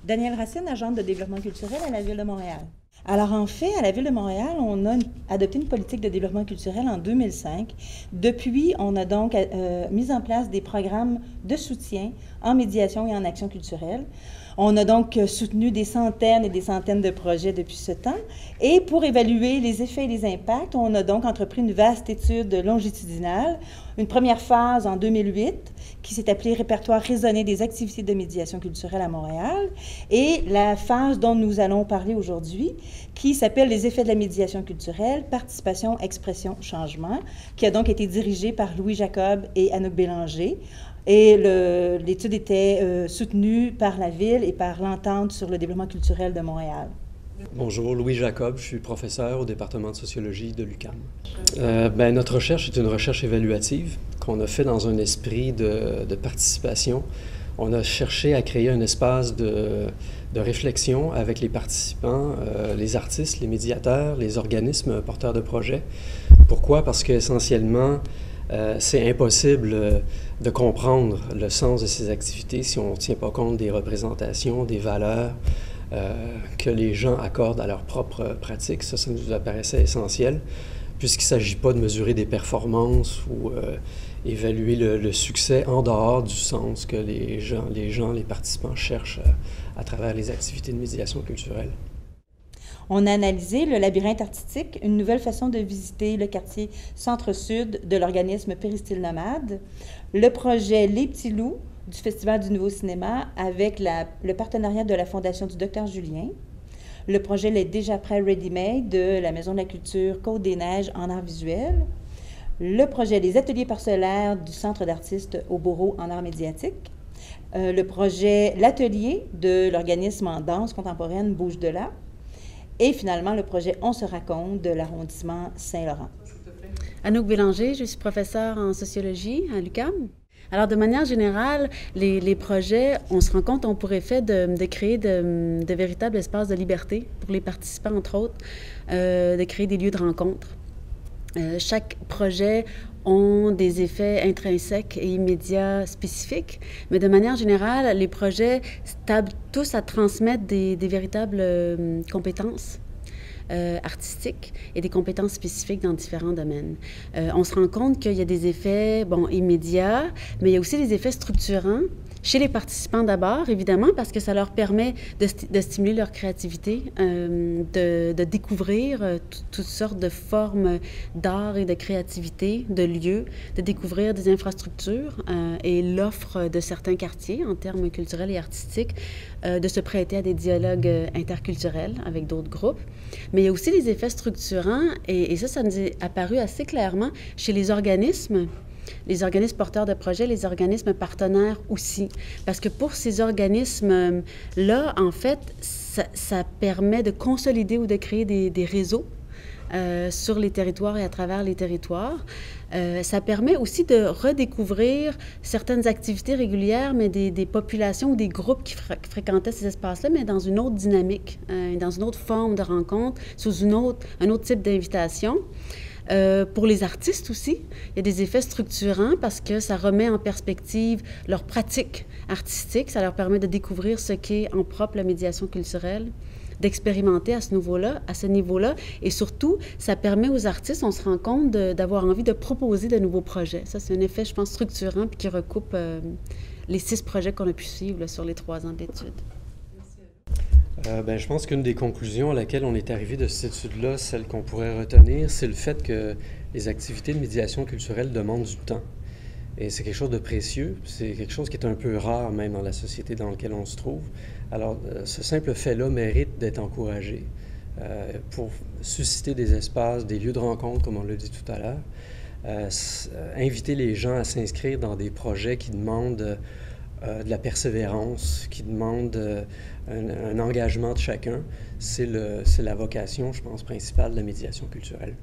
Danielle Racine, agente de développement culturel à la Ville de Montréal. Alors en fait, à la Ville de Montréal, on a adopté une politique de développement culturel en 2005. Depuis, on a donc mis en place des programmes de soutien en médiation et en action culturelle. On a donc soutenu des centaines et des centaines de projets depuis ce temps. Et pour évaluer les effets et les impacts, on a donc entrepris une vaste étude longitudinale. Une première phase en 2008 qui s'est appelée Répertoire raisonné des activités de médiation culturelle à Montréal, et la phase dont nous allons parler aujourd'hui, qui s'appelle Les effets de la médiation culturelle, participation, expression, changement, qui a donc été dirigée par Louis Jacob et Anouk Bélanger. Et l'étude était soutenue par la Ville et par l'Entente sur le développement culturel de Montréal. Bonjour, Louis Jacob, je suis professeur au département de sociologie de l'UQAM. Notre recherche est une recherche évaluative qu'on a fait dans un esprit de participation. On a cherché à créer un espace de réflexion avec les participants, les artistes, les médiateurs, les organismes porteurs de projets. Pourquoi? Parce qu'essentiellement, c'est impossible de comprendre le sens de ces activités si on ne tient pas compte des représentations, des valeurs que les gens accordent à leur propre pratique. Ça nous apparaissait essentiel, puisqu'il ne s'agit pas de mesurer des performances ou évaluer le succès en dehors du sens que les participants cherchent à travers les activités de médiation culturelle. On a analysé le labyrinthe artistique, une nouvelle façon de visiter le quartier centre-sud de l'organisme Péristyle Nomade, le projet Les Petits Loups du Festival du Nouveau Cinéma avec le partenariat de la Fondation du Dr Julien, le projet Les Déjà Prêts Ready Made de la Maison de la Culture Côte-des-Neiges en arts visuels, le projet Les Ateliers parcellaires du Centre d'artistes au Bourreau en arts médiatiques, le projet L'Atelier de l'organisme en danse contemporaine Bouge de là, et finalement le projet On se raconte de l'arrondissement Saint-Laurent. Anouk Bélanger, je suis professeure en sociologie à l'UQAM. Alors, de manière générale, les projets, on se rend compte, ont pour effet de créer de véritables espaces de liberté pour les participants, entre autres, de créer des lieux de rencontre. Chaque projet ont des effets intrinsèques et immédiats spécifiques, mais de manière générale, les projets tablent tous à transmettre des véritables compétences artistiques et des compétences spécifiques dans différents domaines. On se rend compte qu'il y a des effets, immédiats, mais il y a aussi des effets structurants chez les participants d'abord, évidemment, parce que ça leur permet de stimuler leur créativité, de découvrir toutes sortes de formes d'art et de créativité, de lieux, de découvrir des infrastructures et l'offre de certains quartiers en termes culturels et artistiques, de se prêter à des dialogues interculturels avec d'autres groupes. Mais il y a aussi des effets structurants, et ça nous est apparu assez clairement chez les organismes porteurs de projets, les organismes partenaires aussi. Parce que pour ces organismes-là, en fait, ça permet de consolider ou de créer des réseaux sur les territoires et à travers les territoires. Ça permet aussi de redécouvrir certaines activités régulières, mais des populations ou des groupes qui fréquentaient ces espaces-là, mais dans une autre dynamique, dans une autre forme de rencontre, sous un autre type d'invitation. Pour les artistes aussi, il y a des effets structurants parce que ça remet en perspective leur pratique artistique, ça leur permet de découvrir ce qu'est en propre la médiation culturelle, d'expérimenter à ce niveau-là, et surtout, ça permet aux artistes, on se rend compte, d'avoir envie de proposer de nouveaux projets. Ça, c'est un effet, je pense, structurant puis qui recoupe les 6 projets qu'on a pu suivre là, sur les 3 ans d'études. Je pense qu'une des conclusions à laquelle on est arrivé de cette étude-là, celle qu'on pourrait retenir, c'est le fait que les activités de médiation culturelle demandent du temps. Et c'est quelque chose de précieux, c'est quelque chose qui est un peu rare même dans la société dans laquelle on se trouve. Alors, ce simple fait-là mérite d'être encouragé pour susciter des espaces, des lieux de rencontre, comme on l'a dit tout à l'heure, inviter les gens à s'inscrire dans des projets qui demandent de la persévérance, qui demandent un engagement de chacun. C'est la vocation, je pense, principale de la médiation culturelle.